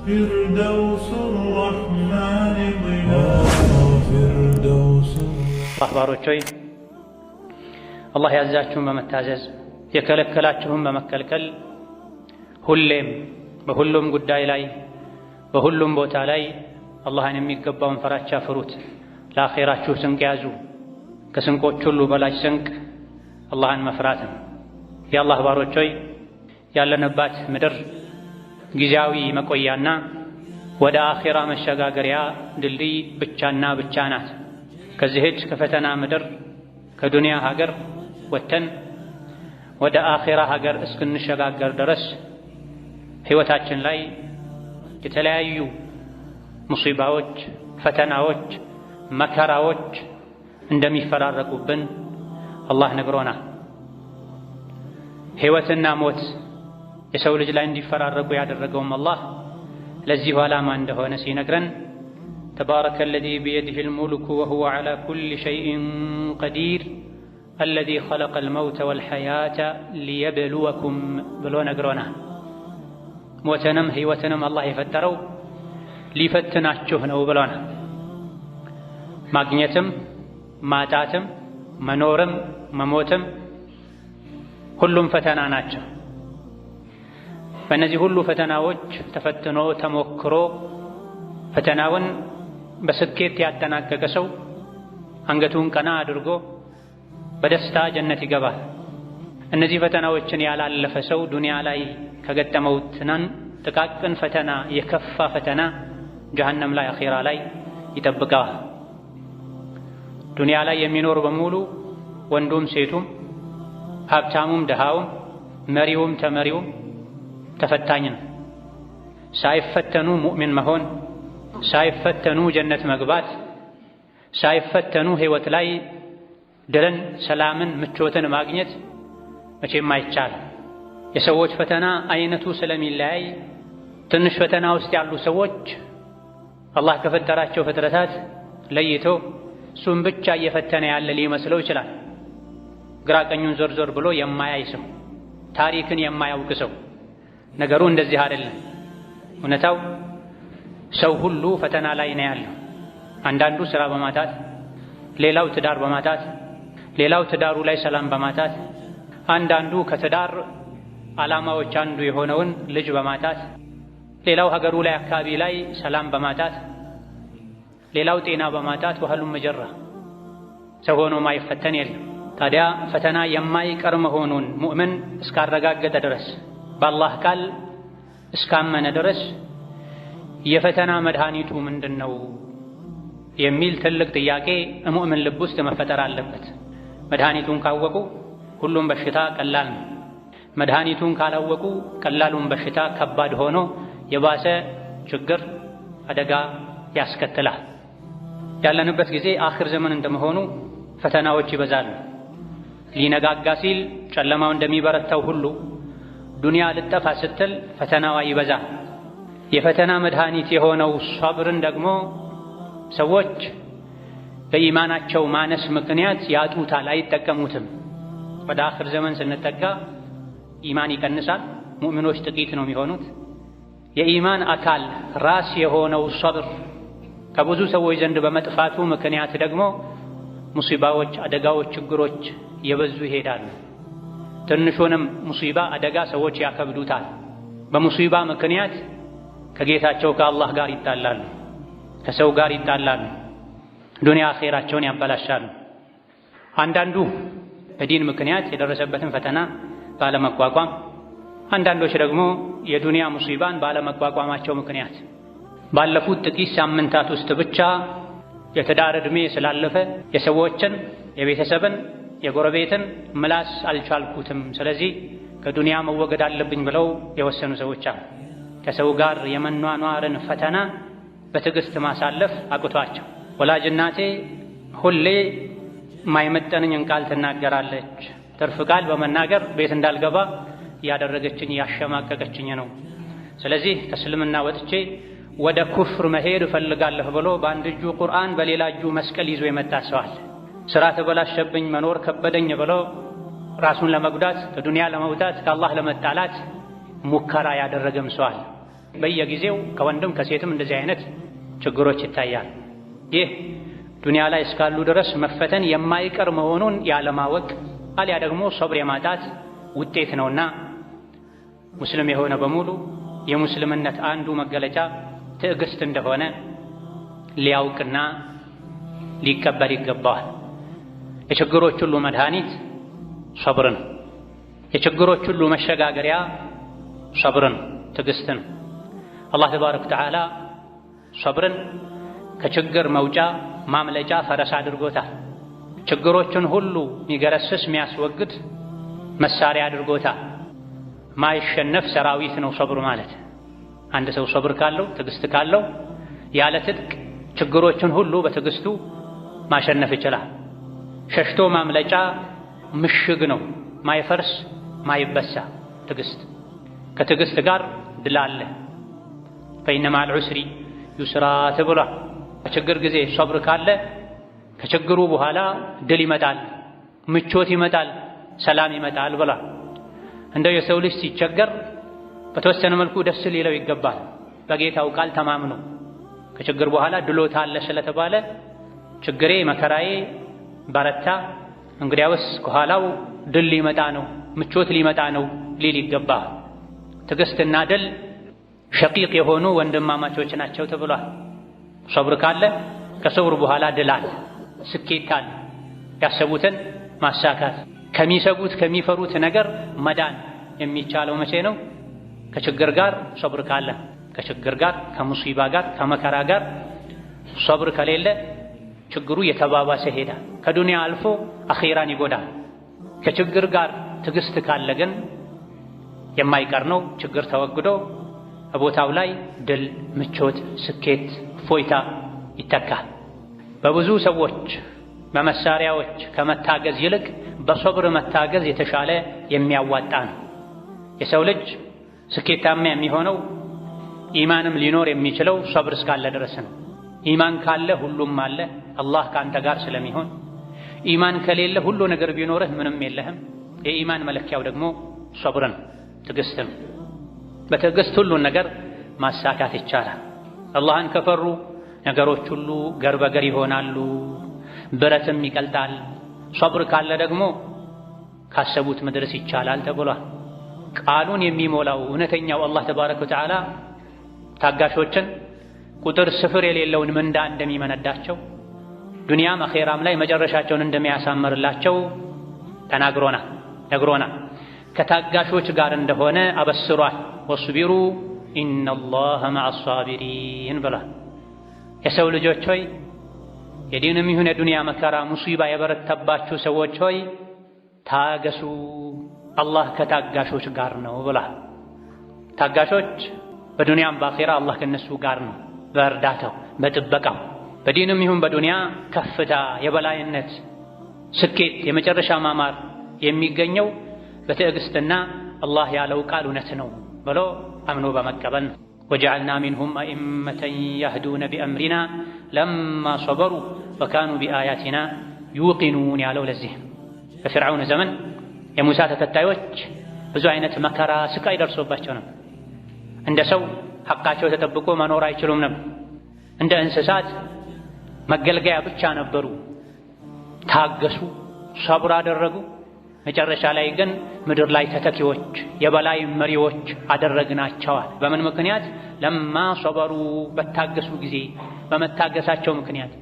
فردوس الرحمن ظلال فردوس አህባሮች ሆይ አላህ ያዛችሁን በመታዘዝ የከለከላችሁን በመከልከል ሁሌም በሁሉም ጉዳይ ላይ በሁሉም ቦታ ላይ አላህን የሚገባውን ፈራቻ ፍሩት። ለአኺራችሁ ስንቅ ያዙ። ከስንቆች ሁሉ በላጭ ስንቅ አላህን መፍራት ነው። የአላህ ባሮች ሆይ ያለንባት ምድር ጊዜያዊ መቆያና ወደ አኺራ መሸጋገሪያ ድልድይ ብቻና ብቻ ናት። ከዚህች ከፈተና ምድር ከዱንያ ሀገር ወጥተን ወደ አኺራ ሀገር እስክንሸጋገር ድረስ ሕይወታችን ላይ የተለያዩ ሙሲባዎች፣ ፈተናዎች፣ መከራዎች እንደሚፈራረቁብን አላህ ነግሮናል። ሕይወትና ሞት የሰው ልጅ ላይ እንዲፈራረቁ ያደረገውም አላህ ለዚሁ ዓላማ እንደሆነ ሲነግረን ተባረከ አለዚ ቢየዲሂል ሙልኩ ወሁወ ዐላ ኩሊ ሸይኢን ቀዲር አለዚ ኸለቀል መውተ ወልሐያተ ሊየብሉወኩም ብሎ ነግሮናል። ሞትንም ሕይወትንም አላህ የፈጠረው ሊፈትናችሁ ነው ብሎናል። ማግኘትም ማጣትም መኖርም መሞትም ሁሉም ፈተና ናቸው። በእነዚህ ሁሉ ፈተናዎች ተፈትኖ ተሞክሮ ፈተናውን በስኬት ያጠናቀቀ ሰው አንገቱን ቀና አድርጎ በደስታ ጀነት ይገባል። እነዚህ ፈተናዎችን ያላለፈ ሰው ዱንያ ላይ ከገጠመው ጥቃቅን ፈተና የከፋ ፈተና ጀሀነም ላይ አኺራ ላይ ይጠብቀዋል። ዱንያ ላይ የሚኖር በሙሉ ወንዱም ሴቱም ሀብታሙም ደሃውም መሪውም ተመሪውም ተፈታኝ ነው። ሳይፈተኑ ሙእሚን መሆን፣ ሳይፈተኑ ጀነት መግባት፣ ሳይፈተኑ ሕይወት ላይ ድልን፣ ሰላምን፣ ምቾትን ማግኘት መቼም አይቻልም። የሰዎች ፈተና አይነቱ ስለሚለያይ ትንሽ ፈተና ውስጥ ያሉ ሰዎች አላህ ከፈጠራቸው ፍጥረታት ለይቶ እሱም ብቻ እየፈተነ ያለ ሊመስለው ይችላል። ግራ ቀኙን ዞር ዞር ብሎ የማያይ ሰው፣ ታሪክን የማያውቅ ሰው ነገሩ እንደዚህ አይደለም። እውነታው ሰው ሁሉ ፈተና ላይ ነው ያለው። አንዳንዱ ስራ በማጣት፣ ሌላው ትዳር በማጣት፣ ሌላው ትዳሩ ላይ ሰላም በማጣት፣ አንዳንዱ ከትዳር ዓላማዎች አንዱ የሆነውን ልጅ በማጣት፣ ሌላው ሀገሩ ላይ አካባቢ ላይ ሰላም በማጣት፣ ሌላው ጤና በማጣት ወህሉም መጀራ ሰው ሆኖ ማይፈተን የለም። ታዲያ ፈተና የማይቀር መሆኑን ሙእምን እስካረጋገጠ ድረስ በአላህ ቃል እስካመነ ድረስ የፈተና መድኃኒቱ ምንድነው የሚል ትልቅ ጥያቄ ሙእምን ልብ ውስጥ መፈጠር አለበት። መድኃኒቱን ካወቁ ሁሉም በሽታ ቀላል ነው። መድኃኒቱን ካላወቁ ቀላሉን በሽታ ከባድ ሆኖ የባሰ ችግር አደጋ ያስከትላል። ያለንበት ጊዜ አኺር ዘመን እንደመሆኑ ፈተናዎች ይበዛሉ። ሊነጋጋ ሲል ጨለማው እንደሚበረታው ሁሉ ዱንያ ልጠፋ ስትል ፈተናዋ ይበዛል። የፈተና መድኃኒት የሆነው ሷብርን ደግሞ ሰዎች በኢማናቸው ማነስ ምክንያት ያጡታል፣ አይጠቀሙትም። ወደ አኺር ዘመን ስንጠጋ ኢማን ይቀንሳል፣ ሙእሚኖች ጥቂት ነው የሚሆኑት። የኢማን አካል ራስ የሆነው ሷብር ከብዙ ሰዎች ዘንድ በመጥፋቱ ምክንያት ደግሞ ሙሲባዎች፣ አደጋዎች፣ ችግሮች የበዙ ይሄዳሉ። ትንሹንም ሙሲባ አደጋ ሰዎች ያከብዱታል። በሙሲባ ምክንያት ከጌታቸው ከአላህ ጋር ይጣላሉ፣ ከሰው ጋር ይጣላሉ፣ ዱንያ አኺራቸውን ያበላሻሉ። አንዳንዱ በዲን ምክንያት የደረሰበትን ፈተና ባለመቋቋም፣ አንዳንዶች ደግሞ የዱንያ ሙሲባን ባለመቋቋማቸው ምክንያት ባለፉት ጥቂት ሳምንታት ውስጥ ብቻ የትዳር ዕድሜ ስላለፈ የሰዎችን፣ የቤተሰብን፣ የጎረቤትን ምላስ አልቻልኩትም፣ ስለዚህ ከዱንያ መወገድ አለብኝ ብለው የወሰኑ ሰዎች አሉ። ከሰው ጋር የመኗኗርን ፈተና በትዕግስት ማሳለፍ አቅቷቸው ወላጅ እናቴ ሁሌ የማይመጠንኝን ቃል ትናገራለች፣ ትርፍ ቃል በመናገር ቤት እንዳልገባ ያደረገችኝ ያሸማቀቀችኝ ነው፣ ስለዚህ ከእስልምና ወጥቼ ወደ ኩፍር መሄድ እፈልጋለሁ ብሎ በአንድ እጁ ቁርአን በሌላ እጁ መስቀል ይዞ የመጣ ሰዋል። ስራ ተበላሸብኝ፣ መኖር ከበደኝ ብሎ ራሱን ለመጉዳት ከዱንያ ለመውጣት ከአላህ ለመጣላት ሙከራ ያደረገም ሰዋል። በየጊዜው ከወንድም ከሴትም እንደዚህ አይነት ችግሮች ይታያል። ይህ ዱንያ ላይ እስካሉ ድረስ መፈተን የማይቀር መሆኑን ያለማወቅ አልያ ደግሞ ሶብር የማጣት ውጤት ነውና ሙስሊም የሆነ በሙሉ የሙስልምነት አንዱ መገለጫ ትዕግስት እንደሆነ ሊያውቅና ሊቀበል ይገባዋል። የችግሮች ሁሉ መድኃኒት ሶብር ነው። የችግሮች ሁሉ መሸጋገሪያ ሶብር ነው፣ ትዕግስት ነው። አላህ ተባረከ ወተዓላ ሶብርን ከችግር መውጫ ማምለጫ ፈረስ አድርጎታል። ችግሮችን ሁሉ የሚገረስስ የሚያስወግድ መሳሪያ አድርጎታል። ማይሸነፍ ሰራዊት ነው ሶብር ማለት። አንድ ሰው ሶብር ካለው ትዕግስት ካለው ያለ ትጥቅ ችግሮችን ሁሉ በትዕግስቱ ማሸነፍ ይችላል። ሸሽቶ ማምለጫ ምሽግ ነው፣ ማይፈርስ ማይበሳ ትዕግስት። ከትዕግስት ጋር ድል አለ። ፈኢነ መዐል ዑስሪ ዩስራ ተብሏል። በችግር ጊዜ ሶብር ካለ ከችግሩ በኋላ ድል ይመጣል፣ ምቾት ይመጣል፣ ሰላም ይመጣል ብሏል። እንደው የሰው ልጅ ሲቸገር በተወሰነ መልኩ ደስ ሊለው ይገባል። በጌታው ቃል ተማምኖ ከችግር በኋላ ድሎት አለ ስለተባለ ችግሬ መከራዬ በረታ፣ እንግዲያውስ ከኋላው ድል ሊመጣ ነው፣ ምቾት ሊመጣ ነው ሊል ይገባል። ትዕግስትና ድል ሸቂቅ የሆኑ ወንድማማቾች ናቸው ተብሏል። ሶብር ካለ ከሶብር በኋላ ድል አለ፣ ስኬት አለ፣ ያሰቡትን ማሳካት፣ ከሚሰጉት ከሚፈሩት ነገር መዳን የሚቻለው መቼ ነው? ከችግር ጋር ሶብር ካለ። ከችግር ጋር ከሙሲባ ጋር ከመከራ ጋር ሶብር ከሌለ ችግሩ የተባባሰ ሄዳል፣ ከዱንያ አልፎ አኺራን ይጎዳል። ከችግር ጋር ትዕግስት ካለ ግን የማይቀር ነው ችግር ተወግዶ በቦታው ላይ ድል፣ ምቾት፣ ስኬት፣ ፎይታ ይተካል። በብዙ ሰዎች በመሳሪያዎች ከመታገዝ ይልቅ በሶብር መታገዝ የተሻለ የሚያዋጣ ነው። የሰው ልጅ ስኬታማ የሚሆነው ኢማንም ሊኖር የሚችለው ሶብር እስካለ ድረስ ነው። ኢማን ካለ ሁሉም አለ፣ አላህ ከአንተ ጋር ስለሚሆን። ኢማን ከሌለ ሁሉ ነገር ቢኖርህ ምንም የለህም። የኢማን መለኪያው ደግሞ ሶብር ነው፣ ትዕግስት ነው። በትዕግስት ሁሉን ነገር ማሳካት ይቻላል። አላህን ከፈሩ ነገሮች ሁሉ ገር በገር ይሆናሉ፣ ብረትም ይቀልጣል። ሶብር ካለ ደግሞ ካሰቡት መድረስ ይቻላል ተብሏል። ቃሉን የሚሞላው እውነተኛው አላህ ተባረከ ወተዓላ ታጋሾችን ቁጥር ስፍር የሌለውን ምንዳ እንደሚመነዳቸው ዱንያም አኼራም ላይ መጨረሻቸውን እንደሚያሳምርላቸው ነግሮናል። ከታጋሾች ጋር እንደሆነ አበስሯል። ወስቢሩ ኢነላህ መዐሳቢሪን ብሏል። የሰው ልጆች ሆይ የዲንም ይሁን የዱንያ መከራ ሙሲባ የበረተባችሁ ሰዎች ሆይ ታገሱ፣ አላህ ከታጋሾች ጋር ነው ብሏል። ታጋሾች በዱንያም በአኼራ አላህ ከነሱ ጋር ነው፣ በእርዳታው በጥበቃው። በዲንም ይሁን በዱንያ ከፍታ፣ የበላይነት፣ ስኬት፣ የመጨረሻ ማማር የሚገኘው በትዕግስትና አላህ ያለው ቃል እውነት ነው ብሎ አምኖ በመቀበል ነው። ወጀዐልና ሚንሁም አኢመተን የህዱነ ቢአምሪና ለማ ሶበሩ ወካኑ ቢአያቲና ዩቂኑን ያለው ለዚህ በፊርዓውን ዘመን የሙሳ ተከታዮች ብዙ አይነት መከራ፣ ስቃይ ደርሶባቸው ነበር። እንደ ሰው ሐቃቸው ተጠብቆ መኖር አይችሉም ነበር። እንደ እንስሳት መገልገያ ብቻ ነበሩ። ታገሱ፣ ሶብር አደረጉ። መጨረሻ ላይ ግን ምድር ላይ ተተኪዎች፣ የበላይ መሪዎች አደረግናቸዋል። በምን ምክንያት? ለማ ሶበሩ፣ በታገሱ ጊዜ፣ በመታገሳቸው ምክንያት፣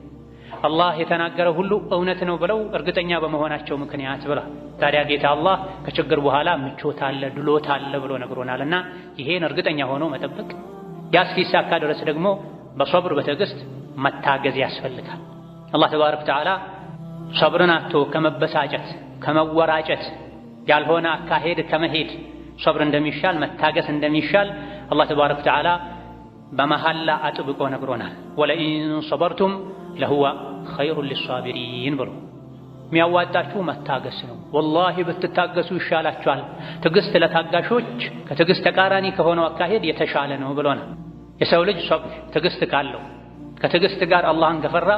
አላህ የተናገረው ሁሉ እውነት ነው ብለው እርግጠኛ በመሆናቸው ምክንያት ብላ። ታዲያ ጌታ አላህ ከችግር በኋላ ምቾት አለ፣ ድሎት አለ ብሎ ነግሮናልና ይሄን እርግጠኛ ሆኖ መጠበቅ፣ ያ እስኪሳካ ድረስ ደግሞ በሶብር በትዕግስት መታገዝ ያስፈልጋል። አላህ ተባረከ ወተዓላ ሶብርን አጥቶ ከመበሳጨት ከመወራጨት ያልሆነ አካሄድ ከመሄድ ሶብር እንደሚሻል መታገስ እንደሚሻል አላህ ተባረከ ወተዓላ በመሐላ አጥብቆ ነግሮናል። ወለኢን ሶበርቱም ለሁወ ኸይሩን ሊሷቢሪን ብሎ የሚያዋጣችሁ መታገስ ነው። ወላሂ ብትታገሱ ይሻላችኋል። ትዕግስት ለታጋሾች ከትዕግስት ተቃራኒ ከሆነው አካሄድ የተሻለ ነው ብሎናል። የሰው ልጅ ሶብር ትዕግስት ካለው ከትዕግስት ጋር አላህን ከፈራ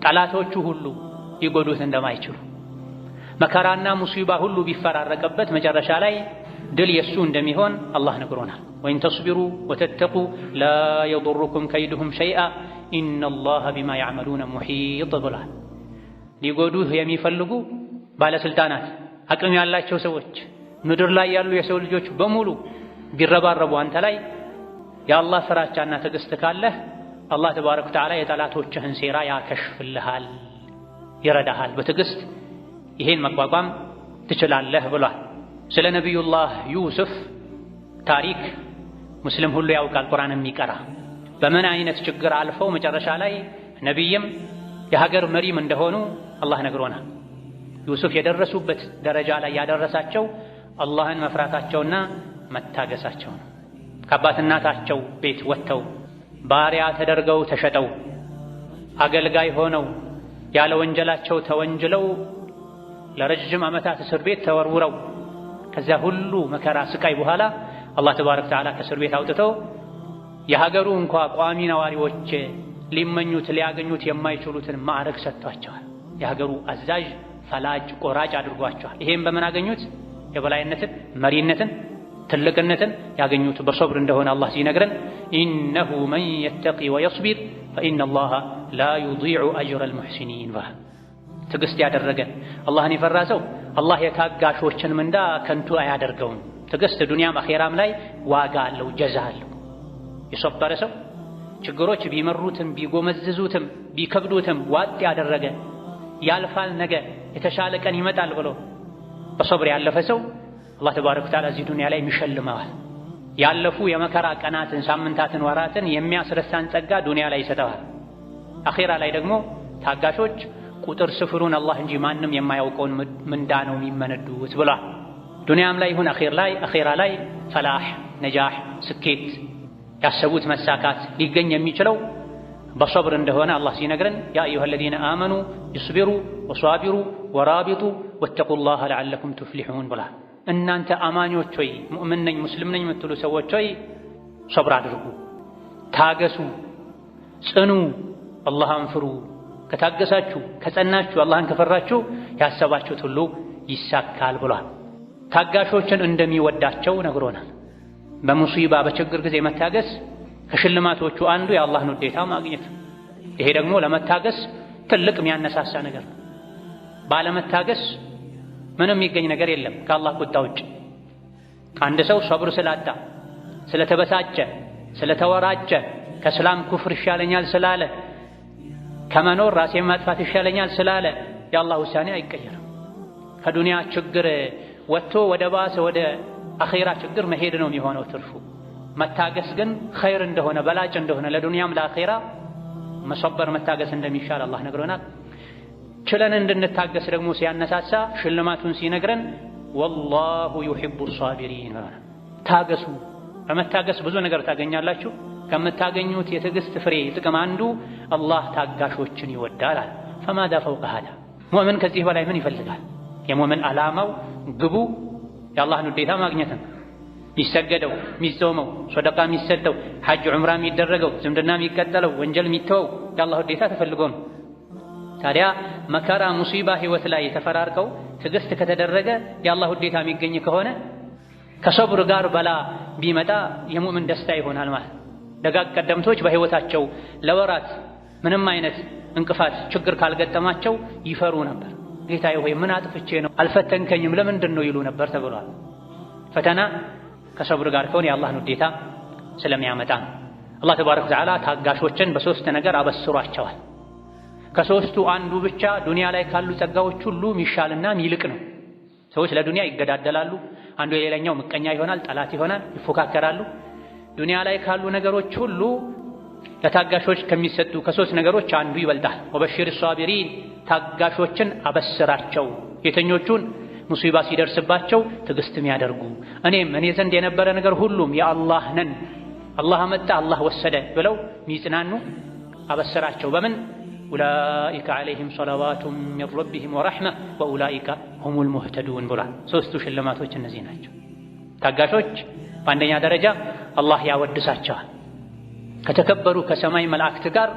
ጠላቶቹ ሁሉ ሊጎዱት እንደማይችሉ፣ መከራና ሙሲባ ሁሉ ቢፈራረቅበት መጨረሻ ላይ ድል የሱ እንደሚሆን አላህ ነግሮናል። ወኢን ተስቢሩ ወተተቁ ላ የضركم ከይዱሁም ሸይአ ኢነላሃ ቢማ ያዕመሉነ ሙሒጥ ብሏል። ሊጎዱህ የሚፈልጉ ባለስልጣናት፣ አቅም ያላቸው ሰዎች፣ ምድር ላይ ያሉ የሰው ልጆች በሙሉ ቢረባረቡ አንተ ላይ የአላህ ፍራቻና ትዕግስት ካለህ አላህ ተባረከ ወተዓላ የጠላቶችህን ሴራ ያከሽፍልሃል፣ ይረዳሃል። በትዕግስት ይሄን መቋቋም ትችላለህ ብሏል። ስለ ነቢዩላህ ዩሱፍ ታሪክ ሙስሊም ሁሉ ያውቃል፣ ቁርአን የሚቀራ በምን አይነት ችግር አልፈው መጨረሻ ላይ ነቢይም የሀገር መሪም እንደሆኑ አላህ ነግሮናል። ዩሱፍ የደረሱበት ደረጃ ላይ ያደረሳቸው አላህን መፍራታቸውና መታገሳቸው ነው። ከአባት እናታቸው ቤት ወጥተው ባሪያ ተደርገው ተሸጠው አገልጋይ ሆነው ያለ ወንጀላቸው ተወንጅለው ለረጅም ዓመታት እስር ቤት ተወርውረው ከዚያ ሁሉ መከራ ስቃይ በኋላ አላህ ተባረከ ወተዓላ ከእስር ቤት አውጥተው የሀገሩ እንኳ ቋሚ ነዋሪዎች ሊመኙት ሊያገኙት የማይችሉትን ማዕረግ ሰጥቷቸዋል። የሀገሩ አዛዥ ፈላጭ ቆራጭ አድርጓቸዋል። ይሄም በምን አገኙት? የበላይነትን፣ መሪነትን፣ ትልቅነትን ያገኙት በሶብር እንደሆነ አላህ ሲነግረን ኢነሁ መን የተቂ ወየስቢር ፈኢነላሃ ላ ዩዲዑ አጅረል ሙሕሲኒን ብሏል። ትዕግስት ያደረገ አላህን የፈራ ሰው አላህ የታጋሾችን ምንዳ ከንቱ አያደርገውም። ትዕግስት ዱንያም አኼራም ላይ ዋጋ አለው፣ ጀዛ አለው። የሶበረ ሰው ችግሮች ቢመሩትም ቢጎመዝዙትም ቢከብዱትም ዋጥ ያደረገ ያልፋል፣ ነገ የተሻለ ቀን ይመጣል ብሎ በሶብር ያለፈ ሰው አላህ ተባረከ ወተዓላ እዚህ ዱንያ ላይ ይሸልመዋል። ያለፉ የመከራ ቀናትን፣ ሳምንታትን፣ ወራትን የሚያስረሳን ጸጋ ዱንያ ላይ ይሰጠዋል። አኼራ ላይ ደግሞ ታጋሾች ቁጥር ስፍሩን አላህ እንጂ ማንም የማያውቀውን ምንዳ ነው የሚመነዱት ብሏል። ዱንያም ላይ ይሁን አኼራ ላይ ፈላህ፣ ነጃህ፣ ስኬት ያሰቡት መሳካት ሊገኝ የሚችለው በሶብር እንደሆነ አላህ ሲነግረን ያ አዩሃ አለዚነ አመኑ ይስቢሩ ወሷቢሩ ወራቢጡ ወተቁላህ ለዓለኩም ቱፍሊሑን ብሏል። እናንተ አማኞች ሆይ፣ ሙእምን ነኝ ሙስሊም ነኝ የምትሉ ሰዎች ሆይ ሶብር አድርጉ፣ ታገሱ፣ ጽኑ፣ አላህን ፍሩ። ከታገሳችሁ ከጸናችሁ አላህን ከፈራችሁ ያሰባችሁት ሁሉ ይሳካል ብሏል። ታጋሾችን እንደሚወዳቸው ነግሮናል። በሙሲባ በችግር ጊዜ መታገስ ከሽልማቶቹ አንዱ የአላህን ውዴታ ማግኘት። ይሄ ደግሞ ለመታገስ ትልቅ የሚያነሳሳ ነገር ነው። ባለመታገስ ምንም የሚገኝ ነገር የለም ከአላህ ቁጣ ውጭ። አንድ ሰው ሶብር ስላጣ፣ ስለተበሳጨ፣ ስለተወራጨ፣ ከእስላም ኩፍር ይሻለኛል ስላለ፣ ከመኖር ራሴን ማጥፋት ይሻለኛል ስላለ የአላህ ውሳኔ አይቀየርም። ከዱንያ ችግር ወጥቶ ወደ ባሰ ወደ አኼራ ችግር መሄድ ነው የሚሆነው ትርፉ። መታገስ ግን ኸይር እንደሆነ በላጭ እንደሆነ ለዱንያም ለአኼራ መሶበር መታገስ እንደሚሻል አላህ ነግሮናል። ችለን እንድንታገስ ደግሞ ሲያነሳሳ ሽልማቱን ሲነግረን ወላሁ ዩሂቡ ሷቢሪን። ታገሱ። በመታገስ ብዙ ነገር ታገኛላችሁ። ከምታገኙት የትዕግስት ፍሬ ጥቅም አንዱ አላህ ታጋሾችን ይወዳል። ፈማዳ ፈውቀ ሃዳ። ሙእምን ከዚህ በላይ ምን ይፈልጋል? የሙእምን ዓላማው ግቡ የአላህን ውዴታ ማግኘት ነው። የሚሰገደው፣ የሚጾመው፣ ሶደቃ የሚሰጠው፣ ሐጅ ዑምራ የሚደረገው፣ ዝምድና የሚቀጠለው፣ ወንጀል የሚተወው የአላህ ውዴታ ተፈልጎ ነው። ታዲያ መከራ ሙሲባ ህይወት ላይ ተፈራርቀው ትዕግስት ከተደረገ የአላህ ውዴታ የሚገኝ ከሆነ ከሶብር ጋር በላ ቢመጣ የሙእምን ደስታ ይሆናል ማለት። ደጋግ ቀደምቶች በህይወታቸው ለወራት ምንም አይነት እንቅፋት ችግር ካልገጠማቸው ይፈሩ ነበር። ጌታዬ ሆይ ምን አጥፍቼ ነው አልፈተንከኝም ለምንድን ነው ይሉ ነበር ተብሏል። ፈተና ከሶብር ጋር ከሆነ የአላህን ውዴታ ስለሚያመጣ አላህ ተባረከ ወተዓላ ታጋሾችን በሶስት ነገር አበስሯቸዋል። ከሶስቱ አንዱ ብቻ ዱንያ ላይ ካሉ ጸጋዎች ሁሉ ሚሻልና ሚልቅ ነው። ሰዎች ለዱንያ ይገዳደላሉ። አንዱ የሌላኛው ምቀኛ ይሆናል፣ ጠላት ይሆናል፣ ይፎካከራሉ። ዱንያ ላይ ካሉ ነገሮች ሁሉ ለታጋሾች ከሚሰጡ ከሶስት ነገሮች አንዱ ይበልጣል። ወበሽር ሷቢሪን፣ ታጋሾችን አበስራቸው። የተኞቹን ሙሲባ ሲደርስባቸው ትዕግስት የሚያደርጉ እኔ ዘንድ የነበረ ነገር ሁሉም የአላህ ነን፣ አላህ አመጣ አላህ ወሰደ ብለው ሚጽናኑ አበስራቸው። በምን ኡላኢከ ዐለይሂም ሰለዋቱን ሚን ረቢሂም ወረሕመህ ወኡላኢከ ሁሙል ሙህተዱን ብሏል። ሶስቱ ሽልማቶች እነዚህ ናቸው። ታጋሾች በአንደኛ ደረጃ አላህ ያወድሳቸዋል። ከተከበሩ ከሰማይ መላእክት ጋር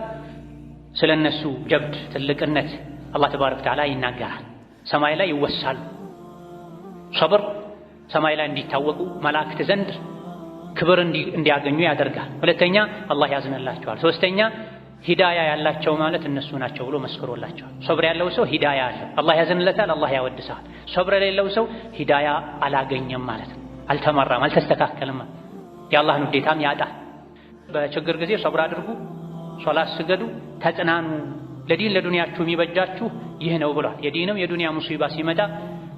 ስለነሱ ጀብድ ትልቅነት አላህ ተባረከ ወተዓላ ይናገራል። ሰማይ ላይ ይወሳሉ። ሶብር ሰማይ ላይ እንዲታወቁ መላእክት ዘንድ ክብር እንዲያገኙ ያደርጋል። ሁለተኛ አላህ ያዝንላቸዋል። ሶስተኛ ሂዳያ ያላቸው ማለት እነሱ ናቸው ብሎ መስክሮላቸዋል። ሶብር ያለው ሰው ሂዳያ አለ፣ አላህ ያዝንለታል፣ አላህ ያወድሳል። ሶብር የሌለው ሰው ሂዳያ አላገኘም ማለት ነው። አልተመራም፣ አልተስተካከለም፣ የአላህን ውዴታም ያጣል። በችግር ጊዜ ሶብር አድርጉ፣ ሶላት ስገዱ፣ ተጽናኑ፣ ለዲን ለዱንያችሁ የሚበጃችሁ ይህ ነው ብሏል። የዲንም የዱንያ ሙሲባ ሲመጣ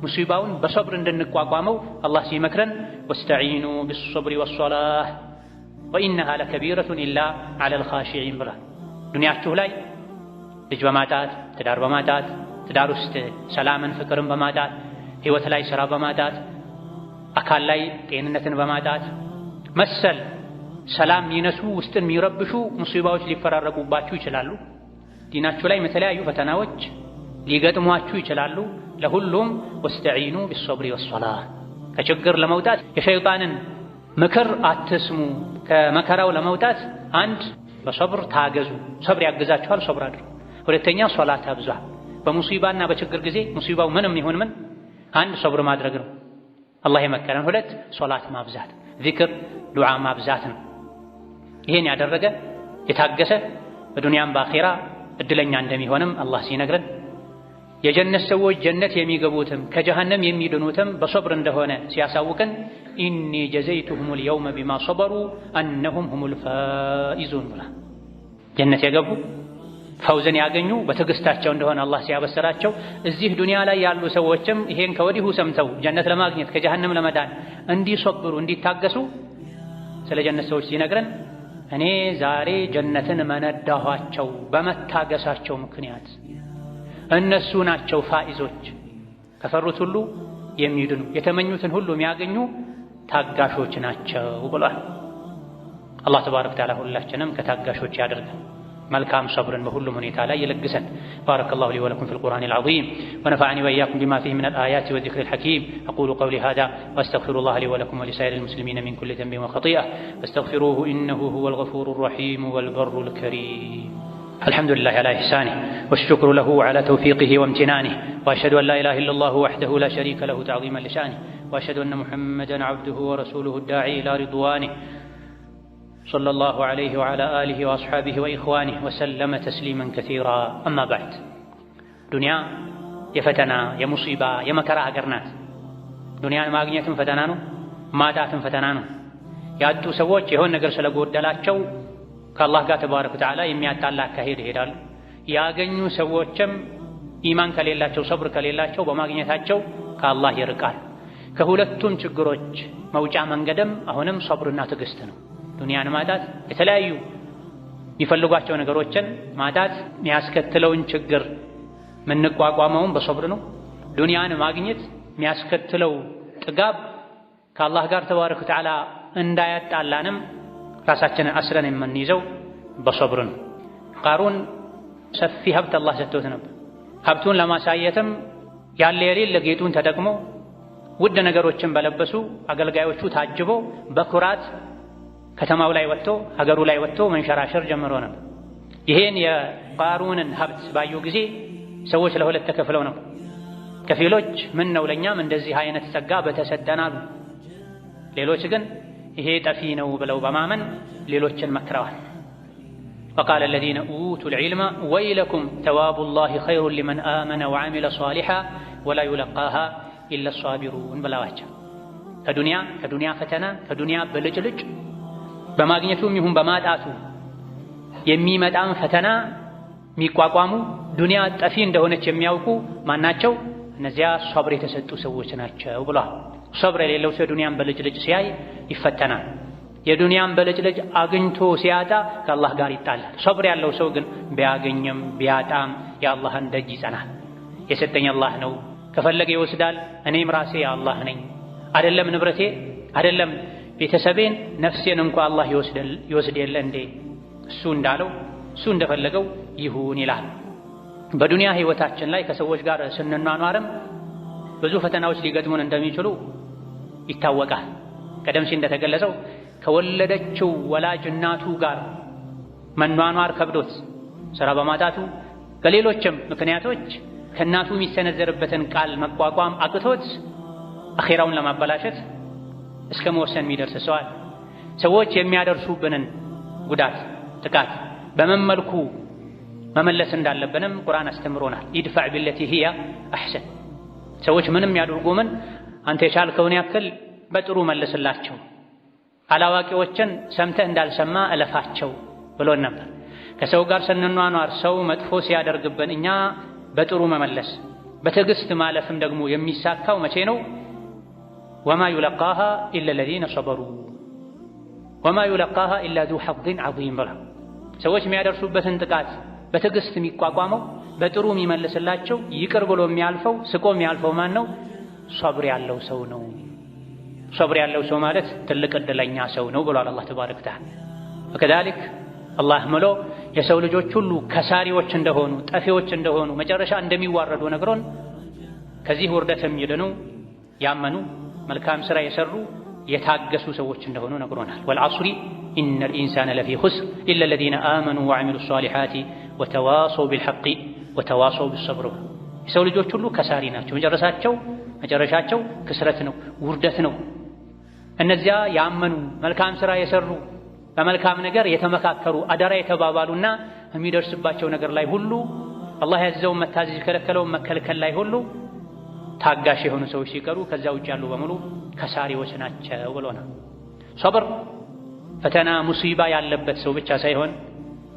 ሙሲባውን በሶብር እንድንቋቋመው አላህ ሲመክረን ወስተዒኑ ቢሶብሪ ወሶላህ ወኢነሃ ለከቢረቱን ኢላ ዐለል ኻሺዒን ብሏል። ዱንያችሁ ላይ ልጅ በማጣት ትዳር በማጣት ትዳር ውስጥ ሰላምን ፍቅርን በማጣት ህይወት ላይ ስራ በማጣት አካል ላይ ጤንነትን በማጣት መሰል ሰላም የሚነሱ ውስጥን የሚረብሹ ሙሲባዎች ሊፈራረቁባችሁ ይችላሉ። ዲናችሁ ላይ የተለያዩ ፈተናዎች ሊገጥሟችሁ ይችላሉ። ለሁሉም ወስተዒኑ ቢሶብሪ ወሶላህ ከችግር ለመውጣት የሸይጣንን ምክር አትስሙ። ከመከራው ለመውጣት አንድ በሶብር ታገዙ፣ ሶብር ያግዛችኋል፣ ሶብር አድርጉ። ሁለተኛ ሶላት አብዙ። በሙሲባና በችግር ጊዜ ሙሲባው ምንም ይሁን ምን አንድ ሶብር ማድረግ ነው አላህ የመከረን። ሁለት ሶላት ማብዛት፣ ዚክር ዱዓ ማብዛት ነው። ይሄን ያደረገ የታገሰ በዱንያም በአኺራ እድለኛ እንደሚሆንም አላህ ሲነግረን የጀነት ሰዎች ጀነት የሚገቡትም ከጀሃነም የሚድኑትም በሶብር እንደሆነ ሲያሳውቀን ኢኒ ጀዘይቱሁሙል የውመ ቢማ ሶበሩ አነሁም ሁሙል ፋኢዙን ብላ ጀነት የገቡ ፈውዝን ያገኙ በትዕግስታቸው እንደሆነ አላህ ሲያበሰራቸው እዚህ ዱንያ ላይ ያሉ ሰዎችም ይሄን ከወዲሁ ሰምተው ጀነት ለማግኘት ከጀሃነም ለመዳን እንዲሶብሩ እንዲታገሱ ስለ ጀነት ሰዎች ሲነግረን እኔ ዛሬ ጀነትን መነዳኋቸው በመታገሳቸው ምክንያት እነሱ ናቸው ፋኢዞች፣ ከፈሩት ሁሉ የሚድኑ የተመኙትን ሁሉ የሚያገኙ ታጋሾች ናቸው ብሏል። አላህ ተባረከ ወተዓላ ሁላችንም ከታጋሾች ያደርገን፣ መልካም ሰብርን በሁሉም ሁኔታ ላይ ይለግሰን። ባረከላሁ ሊ ወለኩም ፊል ቁርአኒል ዐዚም ወነፈዐኒ ወኢያኩም ቢማ ፊሂ ሚነል አያቲ ወዚክሪል ሐኪም አቁሉ ቀውሊ ሃዛ ወአስተግፊሩላህ ሊ ወለኩም ወሊሳኢሪል ሙስሊሚነ ሚን ኩሊ ዘንቢን ወኸጢአ ፈስተግፊሩሁ ኢነሁ ሁወል ገፉሩር ረሒም ወል በሩል ከሪም። الحمد لله على إحسانه والشكر له على توفيقه وامتنانه وأشهد أن لا إله إلا الله وحده لا شريك له تعظيما لشانه وأشهد أن محمدا عبده ورسوله الداعي إلى رضوانه صلى الله عليه وعلى آله وأصحابه وإخوانه وسلم تسليما كثيرا. أما بعد دنيا يفتنا يا مصيبة يا مكره قرنات دنيا ما أغنية فتنانو ما دات فتنانو يأتو سووش يهون نقر سلقود دلاتشو ከአላህ ጋር ተባረከ ወተዓላ የሚያጣላ አካሄድ ይሄዳሉ። ያገኙ ሰዎችም ኢማን ከሌላቸው ሰብር ከሌላቸው በማግኘታቸው ከአላህ ይርቃል። ከሁለቱም ችግሮች መውጫ መንገድም አሁንም ሰብርና ትዕግስት ነው። ዱንያን ማጣት የተለያዩ የሚፈልጓቸው ነገሮችን ማጣት የሚያስከትለውን ችግር የምንቋቋመውም በሰብር ነው። ዱንያን ማግኘት የሚያስከትለው ጥጋብ ከአላህ ጋር ተባረከ ወተዓላ እንዳያጣላንም ራሳችንን አስረን የምንይዘው በሰብር ነው። ቃሩን ሰፊ ሀብት አላህ ሰጥቶት ነበር። ሀብቱን ለማሳየትም ያለ የሌለ ጌጡን ተጠቅሞ ውድ ነገሮችን በለበሱ አገልጋዮቹ ታጅቦ በኩራት ከተማው ላይ ወጥቶ ሀገሩ ላይ ወጥቶ መንሸራሸር ጀምሮ ነበር። ይሄን የቃሩንን ሀብት ባዩ ጊዜ ሰዎች ለሁለት ተከፍለው ነው። ከፊሎች ምን ነው ለኛም እንደዚህ አይነት ጸጋ በተሰጠናል። ሌሎች ግን ይሄ ጠፊ ነው ብለው በማመን ሌሎችን መክረዋል። وقال الذين أوتوا العلم ويلكم ثواب الله خير لمن آمن وعمل صالحا ولا يلقاها إلا الصابرون بلاواቸው ከዱንያ ፈተና ከዱንያ በልጭልጭ በማግኘቱም ይሁን በማጣቱ የሚመጣን ፈተና የሚቋቋሙ ዱንያ ጠፊ እንደሆነች የሚያውቁ ማናቸው? እነዚያ ሶብር የተሰጡ ሰዎች ናቸው ብሏል። ሶብር የሌለው ሰው ዱንያን በልጭልጭ ሲያይ ይፈተናል። የዱንያን በልጭልጭ አግኝቶ ሲያጣ ከአላህ ጋር ይጣላል። ሶብር ያለው ሰው ግን ቢያገኝም ቢያጣም የአላህን ደጅ ይጸናል። የሰጠኝ አላህ ነው፣ ከፈለገ ይወስዳል፣ እኔም ራሴ የአላህ ነኝ፣ አይደለም ንብረቴ አይደለም ቤተሰቤን ነፍሴን እንኳ አላህ ይወስድ የለ እንዴ? እሱ እንዳለው እሱ እንደፈለገው ይሁን ይላል። በዱንያ ህይወታችን ላይ ከሰዎች ጋር ስንኗኗርም ብዙ ፈተናዎች ሊገጥሙን እንደሚችሉ ይታወቃል። ቀደም ሲል እንደተገለጸው ከወለደችው ወላጅ እናቱ ጋር መኗኗር ከብዶት ስራ በማጣቱ በሌሎችም ምክንያቶች ከእናቱ የሚሰነዘርበትን ቃል መቋቋም አቅቶት አኺራውን ለማበላሸት እስከ መወሰን የሚደርስ ሰው አለ። ሰዎች የሚያደርሱብንን ጉዳት፣ ጥቃት በምን መልኩ መመለስ እንዳለብንም ቁርአን አስተምሮናል። ኢድፋዕ ቢለቲ ሂያ አሕሰን። ሰዎች ምንም ያድርጉ ምን አንተ የቻልከውን ያክል በጥሩ መልስላቸው፣ አላዋቂዎችን ሰምተህ እንዳልሰማ እለፋቸው ብሎን ነበር። ከሰው ጋር ስንኗኗር ሰው መጥፎ ሲያደርግብን እኛ በጥሩ መመለስ በትዕግስት ማለፍም ደግሞ የሚሳካው መቼ ነው? ወማ ዩለቃሃ ኢላ ለዚነ ሰበሩ ወማ ዩለቃሃ ኢላ ዙ ሐظን ዐዚም ብላ። ሰዎች የሚያደርሱበትን ጥቃት በትዕግስት የሚቋቋመው በጥሩ የሚመልስላቸው ይቅር ብሎ የሚያልፈው ስቆ የሚያልፈው ማን ነው? ሶብር ያለው ሰው ነው። ሶብር ያለው ሰው ማለት ትልቅ ዕድለኛ ሰው ነው ብሏል አላህ ተባረከ ወተዓላ። ወከዛሊክ አላህ ምሎ የሰው ልጆች ሁሉ ከሳሪዎች እንደሆኑ ጠፊዎች እንደሆኑ መጨረሻ እንደሚዋረዱ ነግሮን ከዚህ ውርደት የሚድኑ ያመኑ መልካም ሥራ የሰሩ የታገሱ ሰዎች እንደሆኑ ነግሮናል። ወልዐስሪ ኢነል ኢንሳነ ለፊ ኹስር ኢላ ለዚነ አመኑ ወዐሚሉ ሷሊሓቲ ወተዋሰው ቢልሐቂ ወተዋሰው ቢሰብር። የሰው ልጆች ሁሉ ከሳሪ ናቸው። መጨረሻቸው ክስረት ነው፣ ውርደት ነው። እነዚያ ያመኑ መልካም ሥራ የሰሩ በመልካም ነገር የተመካከሩ አደራ የተባባሉና የሚደርስባቸው ነገር ላይ ሁሉ አላህ ያዘዘውን መታዘዝ የከለከለውን መከልከል ላይ ሁሉ ታጋሽ የሆኑ ሰዎች ሲቀሩ ከዛ ውጭ ያሉ በሙሉ ከሳሪዎች ናቸው ብሎናል። ሶብር ፈተና ሙሲባ ያለበት ሰው ብቻ ሳይሆን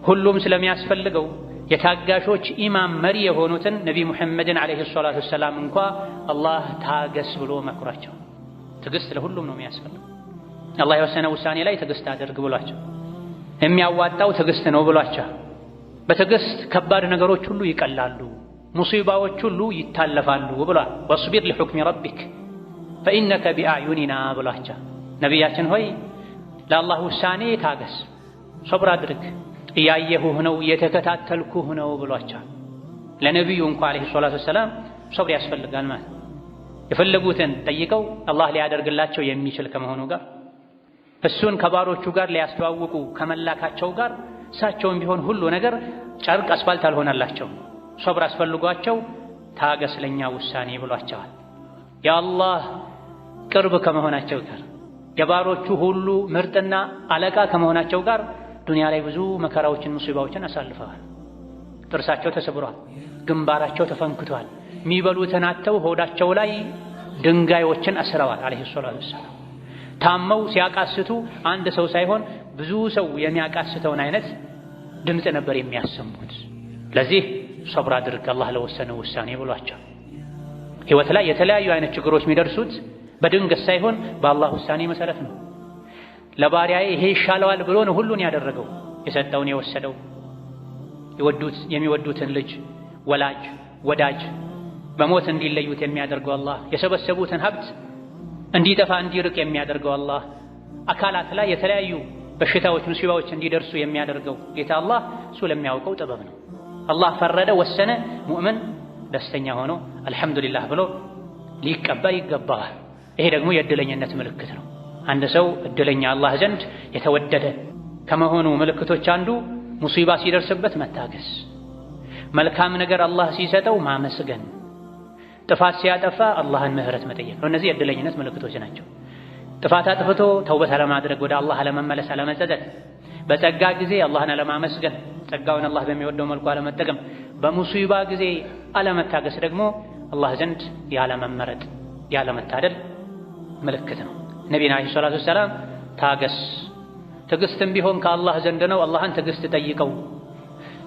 ሁሉም ስለሚያስፈልገው የታጋሾች ኢማም መሪ የሆኑትን ነቢ ሙሐመድን ዓለይሂ ሰላቱ ወሰላም እንኳ አላህ ታገስ ብሎ መክሯቸው። ትዕግስት ለሁሉም ነው የሚያስፈልገው። አላህ የወሰነ ውሳኔ ላይ ትዕግስት አድርግ ብሏቸው፣ የሚያዋጣው ትዕግስት ነው ብሏቸው። በትዕግስት ከባድ ነገሮች ሁሉ ይቀላሉ፣ ሙሲባዎች ሁሉ ይታለፋሉ ብሏል። ወስቢር ሊሑክሚ ረቢክ ፈኢነከ ቢአዕዩኒና ብሏቸው። ነቢያችን ሆይ ለአላህ ውሳኔ ታገስ፣ ሶብር አድርግ፣ እያየሁህ ነው እየተከታተልኩህ ነው ብሏቸው። ለነቢዩ እንኳ ዓለይሂ ሰላቱ ወሰላም ሶብር ያስፈልጋል ማለት የፈለጉትን ጠይቀው አላህ ሊያደርግላቸው የሚችል ከመሆኑ ጋር እሱን ከባሮቹ ጋር ሊያስተዋውቁ ከመላካቸው ጋር እሳቸውም ቢሆን ሁሉ ነገር ጨርቅ አስፋልት አልሆነላቸው። ሶብር አስፈልጓቸው ታገስ ለኛ ውሳኔ ብሏቸዋል። የአላህ ቅርብ ከመሆናቸው ጋር የባሮቹ ሁሉ ምርጥና አለቃ ከመሆናቸው ጋር ዱንያ ላይ ብዙ መከራዎችን ሙሲባዎችን አሳልፈዋል። ጥርሳቸው ተሰብሯል፣ ግንባራቸው ተፈንክቷል፣ የሚበሉትን አጥተው ሆዳቸው ላይ ድንጋዮችን አስረዋል። ዓለይሂ ሰላቱ ወሰላም ታመው ሲያቃስቱ አንድ ሰው ሳይሆን ብዙ ሰው የሚያቃስተውን አይነት ድምፅ ነበር የሚያሰሙት። ለዚህ ሶብር አድርግ አላህ ለወሰነው ውሳኔ ብሏቸው። ህይወት ላይ የተለያዩ አይነት ችግሮች የሚደርሱት በድንገት ሳይሆን በአላህ ውሳኔ መሰረት ነው። ለባሪያዬ ይሄ ይሻለዋል ብሎ ነው ሁሉን ያደረገው፣ የሰጠውን የወሰደው። የሚወዱትን ልጅ ወላጅ ወዳጅ በሞት እንዲለዩት የሚያደርገው አላህ፣ የሰበሰቡትን ሀብት እንዲጠፋ እንዲርቅ የሚያደርገው አላህ፣ አካላት ላይ የተለያዩ በሽታዎች ሙሲባዎች እንዲደርሱ የሚያደርገው ጌታ አላህ እሱ ለሚያውቀው ጥበብ ነው። አላህ ፈረደ ወሰነ፣ ሙእምን ደስተኛ ሆኖ አልሐምዱሊላህ ብሎ ሊቀበል ይገባዋል። ይሄ ደግሞ የእድለኝነት ምልክት ነው። አንድ ሰው እድለኛ አላህ ዘንድ የተወደደ ከመሆኑ ምልክቶች አንዱ ሙሲባ ሲደርስበት መታገስ፣ መልካም ነገር አላህ ሲሰጠው ማመስገን፣ ጥፋት ሲያጠፋ አላህን ምህረት መጠየቅ ነው። እነዚህ የእድለኝነት ምልክቶች ናቸው። ጥፋት አጥፍቶ ተውበት አለማድረግ፣ ወደ አላህ አለመመለስ፣ አለመጸጸት፣ በጸጋ ጊዜ አላህን አለማመስገን፣ ጸጋውን አላህ በሚወደው መልኩ አለመጠቀም፣ በሙሲባ ጊዜ አለመታገስ ደግሞ አላህ ዘንድ ያለመመረጥ ያለመታደል ምልክት ነው። ነቢና ዓለይሂ ሰላቱ ወሰላም ታገስ፣ ትዕግስትም ቢሆን ከአላህ ዘንድ ነው፣ አላህን ትዕግስት ጠይቀው።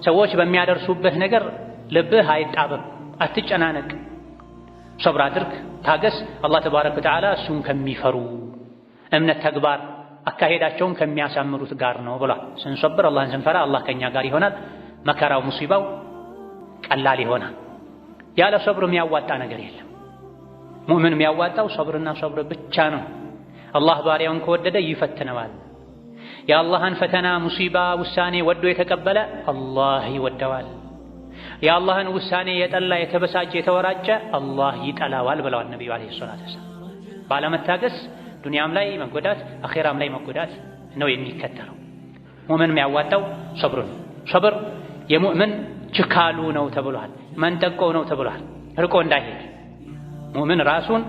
ሰዎች በሚያደርሱበት ነገር ልብህ አይጣበብ፣ አትጨናነቅ፣ ሶብር አድርግ፣ ታገስ። አላህ ተባረከ ወተዓላ እሱን ከሚፈሩ እምነት፣ ተግባር፣ አካሄዳቸውን ከሚያሳምሩት ጋር ነው ብሏል። ስንሶብር አላህን ስንፈራ አላህ ከኛ ጋር ይሆናል። መከራው ሙሲባው ቀላል ይሆናል። ያለ ሶብር የሚያዋጣ ነገር የለም። ሙእምን የሚያዋጣው ሶብርና ሶብር ብቻ ነው። አላህ ባሪያውን ከወደደ ይፈትነዋል። የአላህን ፈተና ሙሲባ ውሳኔ ወዶ የተቀበለ አላህ ይወደዋል። የአላህን ውሳኔ የጠላ የተበሳጨ የተወራጨ አላህ ይጠላዋል ብለዋል ነቢዩ ዓለይሂ ሰላቱ ወሰላም። ባለመታገስ ዱንያም ላይ መጎዳት አኼራም ላይ መጎዳት ነው የሚከተለው። ሙእምን የሚያዋጣው ሶብር ነው። ሶብር የሙእምን ችካሉ ነው ተብሏል። መንጠቆ ነው ተብሏል። ርቆ እንዳይሄድ ሙእምን ራሱን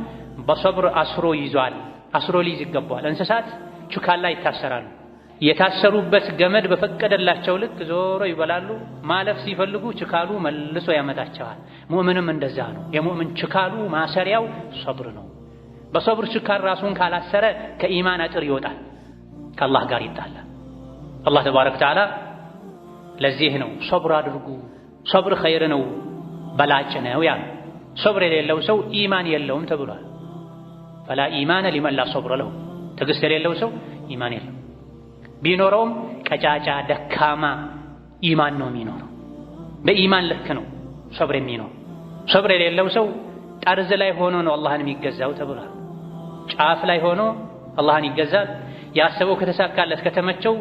በሰብር አስሮ ይዟል። አስሮ ሊይዝ ይገባዋል። እንስሳት ችካላ ይታሰራሉ። የታሰሩበት ገመድ በፈቀደላቸው ልክ ዞሮ ይበላሉ። ማለፍ ሲፈልጉ ችካሉ መልሶ ያመጣቸዋል። ሙእምንም እንደዛ ነው። የሙእምን ችካሉ ማሰሪያው ሰብር ነው። በሰብር ችካል ራሱን ካላሰረ ከኢማን አጥር ይወጣል፣ ከአላህ ጋር ይጣላል። አላህ ተባረከ ወተዓላ ለዚህ ነው ሰብር አድርጉ፣ ሰብር ኸይር ነው፣ በላጭ ነው ያለው። ሰብር የሌለው ሰው ኢማን የለውም ተብሏል። ፈላ ኢማነ ሊመን ላ ሰብረ ለሁ፣ ትዕግስት የሌለው ሰው ኢማን የለውም። ቢኖረውም ቀጫጫ ደካማ ኢማን ነው የሚኖረው። በኢማን ልክ ነው ሰብር የሚኖር። ሰብር የሌለው ሰው ጠርዝ ላይ ሆኖ ነው አላህን የሚገዛው ተብሏል። ጫፍ ላይ ሆኖ አላህን ይገዛል። ያሰበው ከተሳካለት ከተመቸው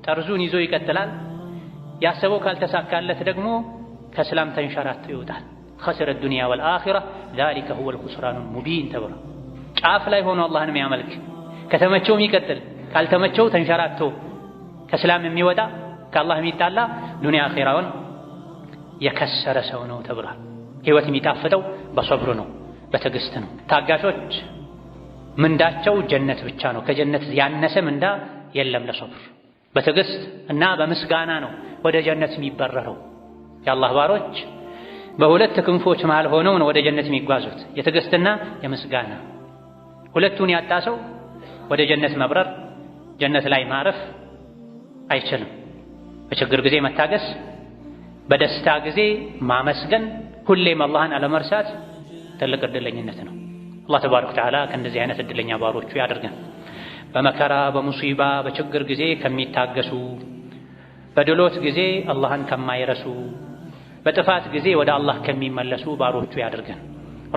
ጠርዙን ይዞ ይቀጥላል። ያሰበው ካልተሳካለት ደግሞ ከእስላም ተንሸራቶ ይወጣል። ኸሲረ ዱንያ ወልአኺራ ዛሊከ ሁወል ኹስራኑል ሙቢን ተብሏል። ጫፍ ላይ ሆኖ አላህን የሚያመልክ ከተመቸው የሚቀጥል ካልተመቸው ተንሸራቶ ከእስላም የሚወጣ ከአላህ የሚጣላ ዱንያ አኺራውን የከሰረ ሰው ነው ተብሏል። ሕይወት የሚጣፍጠው በሰብር ነው፣ በትዕግስት ነው። ታጋሾች ምንዳቸው ጀነት ብቻ ነው። ከጀነት ያነሰ ምንዳ የለም ለሰብር። በትዕግስት እና በምስጋና ነው ወደ ጀነት የሚበረረው። የአላህ ባሮች በሁለት ክንፎች መሃል ሆነው ነው ወደ ጀነት የሚጓዙት፣ የትዕግስትና የምስጋና። ሁለቱን ያጣ ሰው ወደ ጀነት መብረር፣ ጀነት ላይ ማረፍ አይችልም። በችግር ጊዜ መታገስ፣ በደስታ ጊዜ ማመስገን፣ ሁሌም አላህን አለመርሳት ትልቅ እድለኝነት ነው። አላህ ተባረከ ወተዓላ ከእንደዚህ አይነት እድለኛ ባሮቹ ያደርገን። በመከራ በሙሲባ በችግር ጊዜ ከሚታገሱ፣ በድሎት ጊዜ አላህን ከማይረሱ፣ በጥፋት ጊዜ ወደ አላህ ከሚመለሱ ባሮቹ ያደርገን።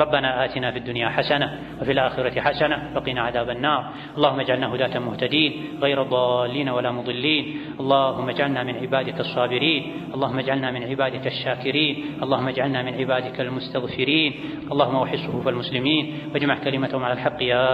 ربنا آتنا في الدنيا حسنة وفي الآخرة حسنة وقنا عذاب النار. اللهم اجعلنا هداة مهتدين غير ضالين ولا مضلين. اللهم اجعلنا من عبادك الصابرين. اللهم اجعلنا من عبادك الشاكرين. اللهم اجعلنا من عبادك المستغفرين. اللهم وحد صفوف المسلمين واجمع كلمتهم على الحق يا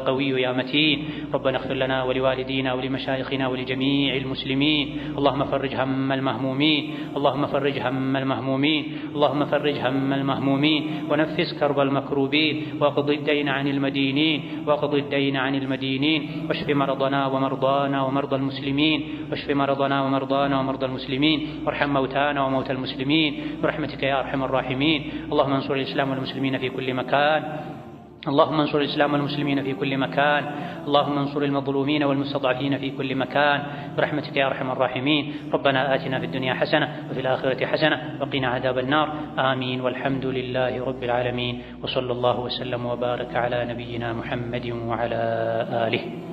قوي يا متين. ربنا اغفر لنا ولوالدينا ولمشايخنا ولجميع المسلمين. اللهم فرج هم المهمومين. اللهم فرج هم المهمومين. اللهم فرج هم المهمومين ونفس كرب المكروبين واقض الدين عن المدينين واقض الدين عن المدينين واشف مرضنا ومرضانا ومرضى المسلمين واشف مرضنا ومرضانا ومرضى المسلمين وارحم موتانا وموتى المسلمين برحمتك يا ارحم الراحمين. اللهم انصر الاسلام والمسلمين في كل مكان. اللهم انصر الإسلام والمسلمين في كل مكان. اللهم انصر المظلومين والمستضعفين في كل مكان برحمتك يا أرحم الراحمين. ربنا آتنا في الدنيا حسنة وفي الآخرة حسنة وقنا عذاب النار. آمين والحمد لله رب العالمين. وصلى الله وسلم وبارك على نبينا محمد وعلى آله.